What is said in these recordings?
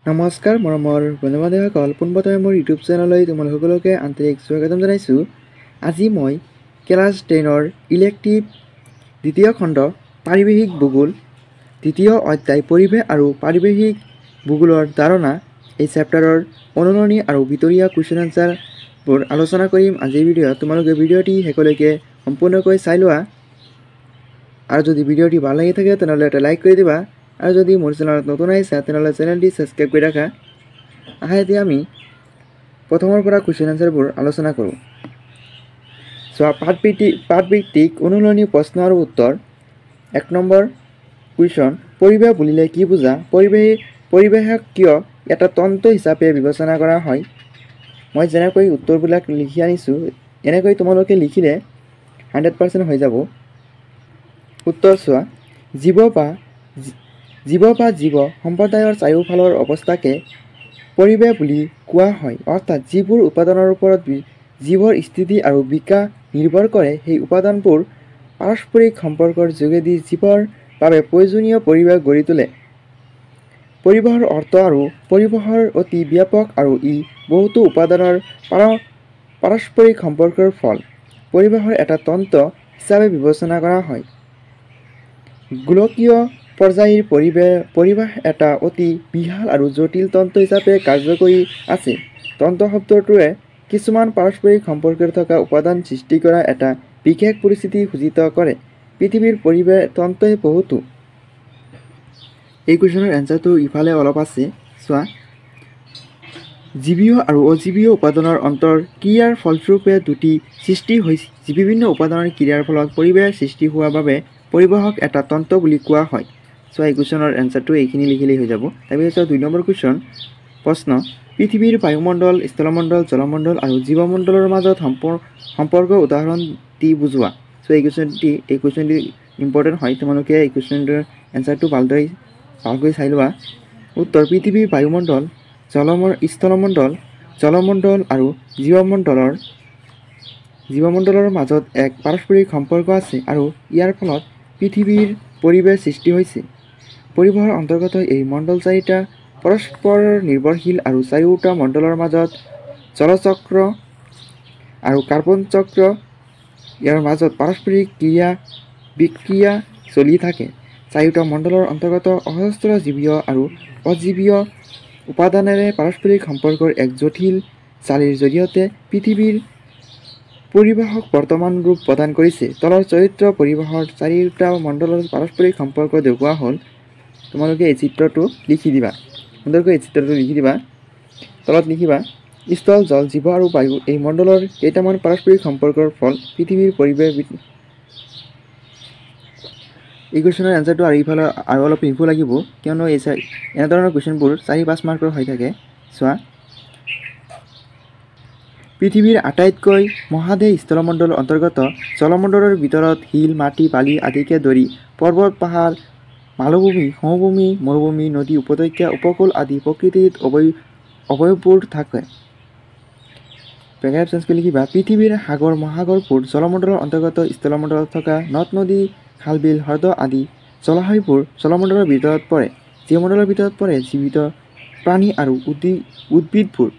নমস্কাৰ মৰমৰ বন্ধু-বান্ধৱীসকল, পোনপ্ৰথমে মোৰ ইউটিউব চেনেললৈ তোমালোক সকলোকে আন্তৰিক স্বাগতম জনাইছোঁ। আজি মই ক্লাছ 10ৰ ইলেক্টিভ দ্বিতীয় খণ্ড পাৰিৱেশিক ভূগোল দ্বিতীয় অধ্যায় পৰিৱেশ আৰু পাৰিৱেশিক ভূগোলৰ ধাৰণা এই চেপ্টাৰৰ অনুৰণি আৰু ভিতৰীয়া কুৱেশ্যন আনচাৰবোৰ আলোচনা কৰিম আজিৰ ভিডিঅ'ত। তোমালোকে ভিডিঅ'টি শেষলৈকে সম্পূৰ্ণকৈ চাই লোৱা আৰু যদি ভিডিঅ'টি ভাল লাগি থাকে তেনেহ'লে এটা লাইক কৰি দিবা আৰু যদি মোৰ চেনেলত নতুন আহিছা তেনেহ'লে চেনেলটি ছাবস্ক্ৰাইব কৰি ৰাখা। এতিয়া আমি প্ৰথমৰ পৰা কুৱেশ্যন আনচাৰবোৰ আলোচনা কৰোঁ। চোৱা, পাঠভিত্তিক অনুৰণি প্ৰশ্ন আৰু উত্তৰ। 1 নম্বৰ কুৱেশ্যন, পৰিৱেশ বুলিলে কি বুজা? পৰিৱেশক কিয় এটা তন্ত্ৰ হিচাপে বিবেচনা কৰা হয়? মই যেনেকৈ উত্তৰবিলাক লিখি আনিছোঁ এনেকৈ তোমালোকে লিখিলে 100% হৈ যাব। উত্তৰ চোৱা, জীৱ বা জীৱ সম্প্ৰদায়ৰ চাৰিওফালৰ অৱস্থাকে পৰিৱেশ বুলি কোৱা হয়। অৰ্থাৎ যিবোৰ উপাদানৰ ওপৰত জীৱৰ স্থিতি আৰু বিকাশ নিৰ্ভৰ কৰে সেই উপাদানবোৰ পাৰস্পৰিক সম্পৰ্কৰ যোগেদি জীৱৰ বাবে প্ৰয়োজনীয় পৰিৱেশ গঢ়ি তোলে। পৰিৱেশৰ অৰ্থ আৰু পৰিৱেশৰ অতি ব্যাপক আৰু ই বহুতো উপাদানৰ পাৰস্পৰিক সম্পৰ্কৰ ফল। পৰিৱেশৰ এটা তন্ত্ৰ হিচাপে বিবেচনা কৰা হয়। গোলকীয় পৰ্যায়ৰ পৰিৱেশ এটা অতি বিশাল আৰু জটিল তন্ত্ৰ হিচাপে কাৰ্য কৰি আছে। তন্ত্ৰ শব্দটোৱে কিছুমান পাৰস্পৰিক সম্পৰ্ক থকা উপাদান সৃষ্টি কৰা এটা বিশেষ পৰিস্থিতি সূচিত কৰে। পৃথিৱীৰ পৰিৱেশ তন্ত্ৰই বহুতো। এই কুৱেশ্যনৰ এনচাৰটো ইফালে অলপ আছে। চোৱা, জীৱীয় আৰু অজীৱীয় উপাদানৰ অন্তঃক্ৰিয়াৰ ফলস্বৰূপে দুটি সৃষ্টি হৈছে। বিভিন্ন উপাদানৰ ক্ৰিয়াৰ ফলত পৰিৱেশ সৃষ্টি হোৱাৰ বাবে পৰিৱেশক এটা তন্ত্ৰ বুলি কোৱা হয়। চোৱা, এই কুৱেশ্যনৰ এনচাৰটো এইখিনি লিখিলেই হৈ যাব। তাৰপিছত 2 নম্বৰ কুৱেশ্যন প্ৰশ্ন, পৃথিৱীৰ বায়ুমণ্ডল, স্থলমণ্ডল, জলমণ্ডল আৰু জীৱমণ্ডলৰ মাজত সম্পৰ্কৰ উদাহৰণ দি বুজোৱা। চোৱা, এই কুৱেশ্যনটি ইম্পৰ্টেণ্ট হয়। তোমালোকে এই কুৱেশ্যনটোৰ এনচাৰটো ভালকৈ চাই লোৱা। উত্তৰ, পৃথিৱীৰ বায়ুমণ্ডল, স্থলমণ্ডল, জলমণ্ডল আৰু জীৱমণ্ডলৰ মাজত এক পাৰস্পৰিক সম্পৰ্ক আছে আৰু ইয়াৰ ফলত পৃথিৱীৰ পৰিৱেশ সৃষ্টি হৈছে। পৰিৱেশৰ অন্তৰ্গত এই মণ্ডল চাৰিটা পৰস্পৰ নিৰ্ভৰশীল আৰু চাৰিওটা মণ্ডলৰ মাজত জলচক্ৰ আৰু কাৰ্বন চক্ৰ ইয়াৰ মাজত পাৰস্পৰিক ক্ৰিয়া বিক্ৰিয়া চলি থাকে। চাৰিওটা মণ্ডলৰ অন্তৰ্গত অজস্ৰ জীৱীয় আৰু অজীৱীয় উপাদানেৰে পাৰস্পৰিক সম্পৰ্কৰ এক জটিল জালিৰ জৰিয়তে পৃথিৱীৰ পৰিৱেশক বৰ্তমান ৰূপ প্ৰদান কৰিছে। তলৰ চৰিত্ৰ পৰিৱেশৰ চাৰিওটা মণ্ডলৰ পাৰস্পৰিক সম্পৰ্ক দেখুওৱা হ'ল। তোমালোকে এই চিত্ৰটো লিখি দিবা। সুন্দৰকৈ এই চিত্ৰটো লিখি দিবা। তলত লিখিবা, স্থল, জল, জীৱ আৰু বায়ু এই মণ্ডলৰ কেইটামান পাৰস্পৰিক সম্পৰ্কৰ ফল পৃথিৱীৰ পৰিৱেশ। এই কুৱেশ্যনৰ এনচাৰটো আৰু ইফালে আৰু অলপ লিখিব লাগিব, কিয়নো এনেধৰণৰ কুৱেশ্যনবোৰ 4-5 মাৰ্কৰ হৈ থাকে। চোৱা, পৃথিৱীৰ আটাইতকৈ মহাদেশ স্থলমণ্ডলৰ অন্তৰ্গত। জলমণ্ডলৰ ভিতৰত শিল, মাটি, বালি আদিকে ধৰি পৰ্বত, পাহাৰ, মালভূমি, সমভূমি, মৰুভূমি, নদী, উপত্যকা, উপকূল আদি প্ৰকৃতিৰ অৱয়ৱবোৰ থাকে। পেৰাগ্ৰাফ চেঞ্জ কৰি লিখিবা, পৃথিৱীৰ সাগৰ মহাসাগৰবোৰ জলমণ্ডলৰ অন্তৰ্গত। স্থলমণ্ডলত থকা নদ-নদী, খাল-বিল, হ্ৰদ আদি জলাশয়বোৰ জলমণ্ডলৰ ভিতৰত পৰে। জীৱমণ্ডলৰ ভিতৰত পৰে জীৱিত প্ৰাণী আৰু উদ্ভিদবোৰ।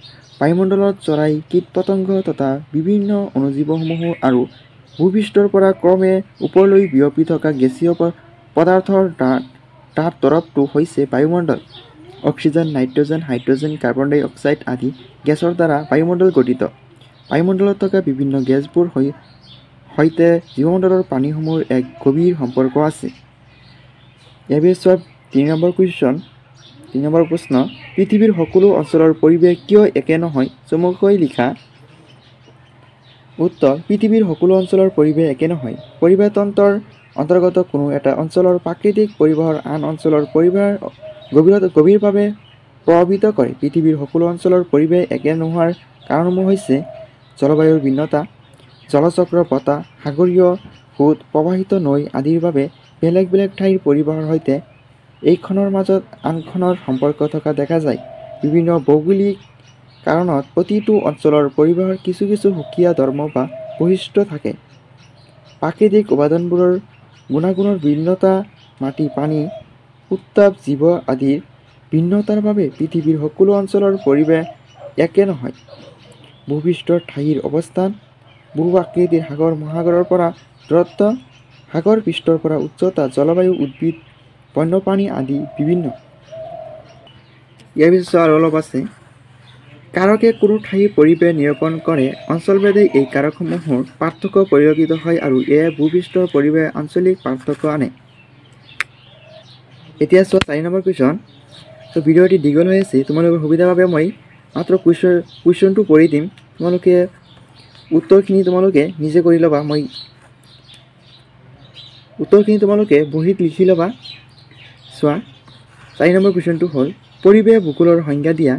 বায়ুমণ্ডলত চৰাই, কীট-পতংগ তথা বিভিন্ন অণুজীৱসমূহ আৰু ভূপৃষ্ঠৰ পৰা ক্ৰমে ওপৰলৈ বিয়পি থকা গেছীয় পদাৰ্থৰ ডাঠ তৰপটো হৈছে বায়ুমণ্ডল। অক্সিজেন, নাইট্ৰজেন, হাইড্ৰজেন, কাৰ্বন ডাই অক্সাইড আদি গেছৰ দ্বাৰা বায়ুমণ্ডল গঠিত। বায়ুমণ্ডলত থকা বিভিন্ন গেছবোৰ সৈতে জীৱমণ্ডলৰ প্ৰাণীসমূহৰ এক গভীৰ সম্পৰ্ক আছে। ইয়াৰ পিছত 3 নম্বৰ কুৱেশ্যন, 3 নম্বৰ প্ৰশ্ন, পৃথিৱীৰ সকলো অঞ্চলৰ পৰিৱেশ কিয় একে নহয়? চমুকৈ লিখা। উত্তৰ, পৃথিৱীৰ সকলো অঞ্চলৰ পৰিৱেশ একে নহয়। পৰিৱেশ তন্ত্ৰৰ অন্তৰ্গত কোনো এটা অঞ্চলৰ প্ৰাকৃতিক পৰিৱেশৰ আন অঞ্চলৰ পৰিৱেশৰ গভীৰভাৱে প্ৰভাৱিত কৰে। পৃথিৱীৰ সকলো অঞ্চলৰ পৰিৱেশ একে নোহোৱাৰ কাৰণসমূহ হৈছে জলবায়ুৰ ভিন্নতা, জলচক্ৰ, বতাহ, সাগৰীয় সোঁত, প্ৰৱাহিত নৈ আদিৰ বাবে বেলেগ বেলেগ ঠাইৰ পৰিৱেশৰ সৈতে এইখনৰ মাজত আনখনৰ সম্পৰ্ক থকা দেখা যায়। বিভিন্ন ভৌগোলিক কাৰণত প্ৰতিটো অঞ্চলৰ পৰিৱেশৰ কিছু কিছু সুকীয়া ধৰ্ম বা বৈশিষ্ট্য থাকে। প্ৰাকৃতিক উপাদানবোৰৰ গুণাগুণৰ ভিন্নতা, মাটি, পানী, উত্তাপ, জীৱ আদিৰ ভিন্নতাৰ বাবে পৃথিৱীৰ সকলো অঞ্চলৰ পৰিৱেশ একে নহয়। ভূপৃষ্ঠৰ ঠাইৰ অৱস্থান, ভূ আকৃতিৰ, সাগৰ মহাসাগৰৰ পৰা দূৰত্ব, সাগৰ পৃষ্ঠৰ পৰা উচ্চতা, জলবায়ু, উদ্ভিদ, বন্যপ্ৰাণী আদি বিভিন্ন। ইয়াৰ পিছত আৰু অলপ আছে। কাৰকে কোনো ঠাইৰ পৰিৱেশ নিৰূপণ কৰে। অঞ্চলভেদে এই কাৰকসমূহৰ পাৰ্থক্য পৰিলক্ষিত হয় আৰু এয়ে ভূপৃষ্ঠৰ পৰিৱেশ আঞ্চলিক পাৰ্থক্য আনে। এতিয়া চোৱা 4 নম্বৰ কুৱেশ্যন। তো ভিডিঅ'টি দীঘল হৈ আছে, তোমালোকৰ সুবিধাৰ বাবে মই মাত্ৰ কুৱেশ্যনটো পঢ়ি দিম, তোমালোকে উত্তৰখিনি তোমালোকে নিজে কৰি ল'বা। মই উত্তৰখিনি তোমালোকে বহীত লিখি ল'বা। চোৱা 4 নম্বৰ কুৱেশ্যনটো হ'ল পৰিৱেশ ভূগোলৰ সংজ্ঞা দিয়া।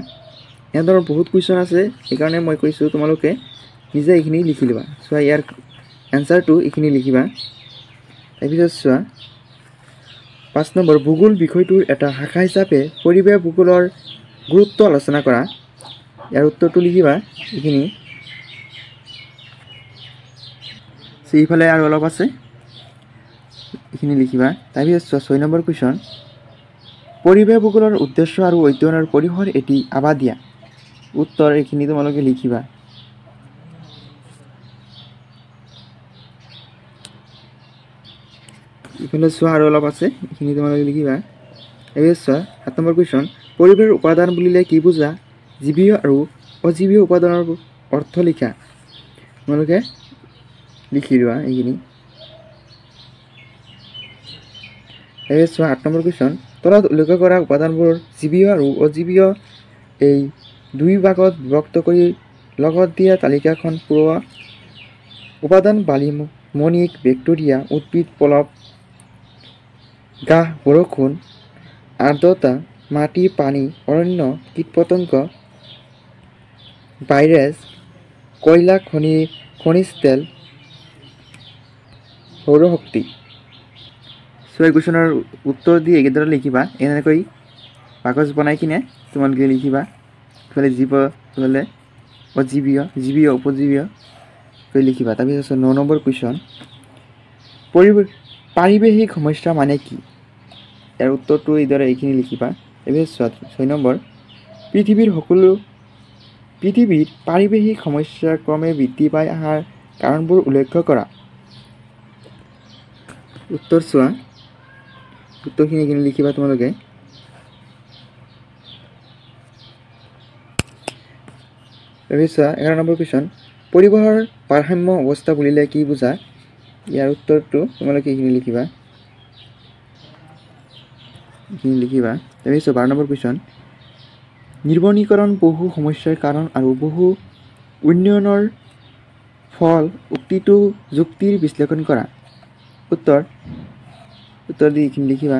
এনেধৰণৰ বহুত কুৱেশ্যন আছে, সেইকাৰণে মই কৈছোঁ তোমালোকে নিজে এইখিনি লিখি ল'বা। চোৱা ইয়াৰ এনচাৰটো এইখিনি লিখিবা। তাৰপিছত চোৱা 5 নম্বৰ ভূগোল বিষয়টোৰ এটা শাখা হিচাপে পৰিৱেশ ভূগোলৰ গুৰুত্ব আলোচনা কৰা। ইয়াৰ উত্তৰটো লিখিবা এইখিনি। এইফালে আৰু অলপ আছে, এইখিনি লিখিবা। তাৰপিছত চোৱা 6 নম্বৰ কুৱেশ্যন পৰিৱেশ ভূগোলৰ উদ্দেশ্য আৰু অধ্যয়নৰ পৰিসৰ এটি আভাস দিয়া। উত্তৰ এইখিনি তোমালোকে লিখিবা। এইফালে চোৱা আৰু অলপ আছে, এইখিনি তোমালোকে লিখিবা। তাৰপিছত চোৱা 7 নম্বৰ কুৱেশ্যন পৰিৱেশৰ উপাদান বুলিলে কি বুজা? জীৱীয় আৰু অজীৱীয় উপাদানৰ অৰ্থ লিখা। তোমালোকে লিখি লোৱা এইখিনি। তাৰপিছত চোৱা 8 নম্বৰ কুৱেশ্যন তলত উল্লেখ কৰা উপাদানবোৰ জীৱীয় আৰু অজীৱীয় এই দুই ভাগত বিভক্ত কৰি লগত দিয়া তালিকাখন পূৰোৱা। উপাদান বালি, মণিক, বেক্টেৰিয়া, উদ্ভিদ, পলৱ, ঘাঁহ, বৰষুণ, আৰ্দ্ৰতা, মাটি, পানী, অৰণ্য, কীট-পতংগ, ভাইৰাছ, কয়লা, খনিজ তেল, সৌৰশক্তি। এই কুৱেশ্যনৰ উত্তৰ দি এইকেইটা লিখিবা। এনেকৈ কাগজ বনাই কিনে তোমালোকে লিখিবা। ইফালে জীৱ, ইফালে অজীৱীয়, জীৱীয়, উপজীৱীয় কৈ লিখিবা। তাৰপিছত 9 নম্বৰ কুৱেশ্যন পাৰিৱেশিক সমস্যা মানে কি? ইয়াৰ উত্তৰটো এইদৰে এইখিনি লিখিবা। তাৰপিছত 6 নম্বৰ পৃথিৱীৰ পাৰিৱেশিক সমস্যা ক্ৰমে বৃদ্ধি পাই অহাৰ কাৰণবোৰ উল্লেখ কৰা। উত্তৰ চোৱা, উত্তৰখিনি এইখিনি লিখিবা তোমালোকে। তাৰপিছত 11 নম্বৰ কুৱেশ্যন পৰিৱেশৰ ভাৰসাম্য অৱস্থা বুলিলে কি বুজা? ইয়াৰ উত্তৰটো তোমালোকে এইখিনি লিখিবা। তাৰপিছত 12 নম্বৰ কুৱেশ্যন নিৰ্বনীকৰণ বহু সমস্যাৰ কাৰণ আৰু বহু উন্নয়নৰ ফল উক্তিটো যুক্তিৰ বিশ্লেষণ কৰা। উত্তৰ দি এইখিনি লিখিবা।